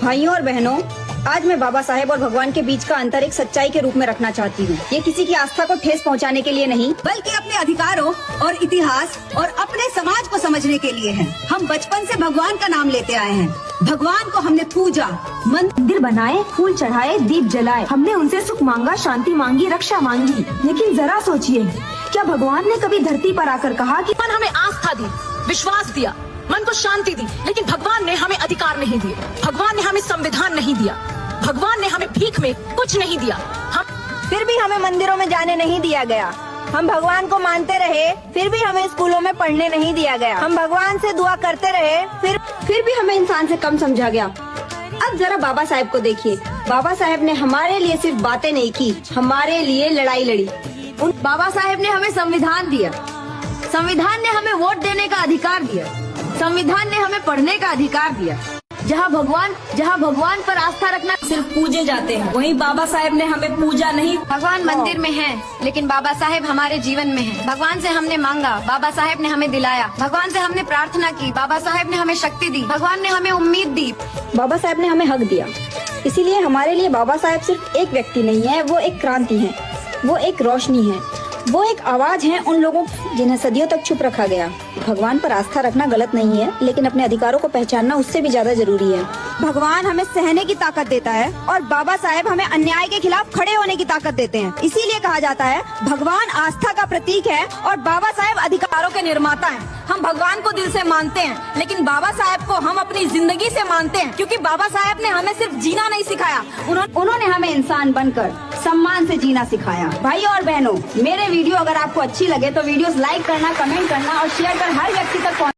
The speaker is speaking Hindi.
भाइयों और बहनों, आज मैं बाबा साहेब और भगवान के बीच का अंतर एक सच्चाई के रूप में रखना चाहती हूँ। ये किसी की आस्था को ठेस पहुँचाने के लिए नहीं, बल्कि अपने अधिकारों और इतिहास और अपने समाज को समझने के लिए है। हम बचपन से भगवान का नाम लेते आए हैं। भगवान को हमने पूजा, मंदिर बनाए, फूल चढ़ाए, दीप जलाए। हमने उनसे सुख मांगा, शांति मांगी, रक्षा मांगी। लेकिन जरा सोचिए, क्या भगवान ने कभी धरती पर आकर कहा कि मन हमें आस्था दी, विश्वास दिया, मन को शांति दी, लेकिन भगवान ने हमें अधिकार नहीं दिए। भगवान ने हमें संविधान नहीं दिया। भगवान ने हमें भीख में कुछ नहीं दिया। फिर भी हमें मंदिरों में जाने नहीं दिया गया। हम भगवान को मानते रहे, फिर भी हमें स्कूलों में पढ़ने नहीं दिया गया। हम भगवान से दुआ करते रहे, फिर भी हमें इंसान से कम समझा गया। अब जरा बाबा साहेब को देखिए। बाबा साहेब ने हमारे लिए सिर्फ बातें नहीं की, हमारे लिए लड़ाई लड़ी। बाबा साहेब ने हमें संविधान दिया। संविधान ने हमें वोट देने का अधिकार दिया। संविधान ने हमें पढ़ने का अधिकार दिया। जहाँ भगवान पर आस्था रखना सिर्फ पूजे जाते हैं, वहीं बाबा साहेब ने हमें पूजा नहीं। भगवान मंदिर में है, लेकिन बाबा साहेब हमारे जीवन में है। भगवान से हमने मांगा, बाबा साहेब ने हमें दिलाया। भगवान से हमने प्रार्थना की, बाबा साहेब ने हमें शक्ति दी। भगवान ने हमें उम्मीद दी, बाबा साहेब ने हमें हक दिया। इसीलिए हमारे लिए बाबा साहेब सिर्फ एक व्यक्ति नहीं है, वो एक क्रांति है, वो एक रोशनी है, वो एक आवाज है उन लोगों जिन्हें सदियों तक छुप रखा गया। भगवान पर आस्था रखना गलत नहीं है, लेकिन अपने अधिकारों को पहचानना उससे भी ज्यादा जरूरी है। भगवान हमें सहने की ताकत देता है और बाबा साहेब हमें अन्याय के खिलाफ खड़े होने की ताकत देते हैं। इसीलिए कहा जाता है भगवान आस्था का प्रतीक है और बाबा साहेब अधिकारों के निर्माता हैं। हम भगवान को दिल से मानते हैं, लेकिन बाबा साहेब को हम अपनी जिंदगी से मानते हैं, क्योंकि बाबा साहेब ने हमें सिर्फ जीना नहीं सिखाया, उन्होंने हमें इंसान बनकर सम्मान से जीना सिखाया। भाइयों और बहनों, मेरे वीडियो अगर आपको अच्छी लगे तो वीडियोस लाइक करना, कमेंट करना और शेयर कर हर व्यक्ति तक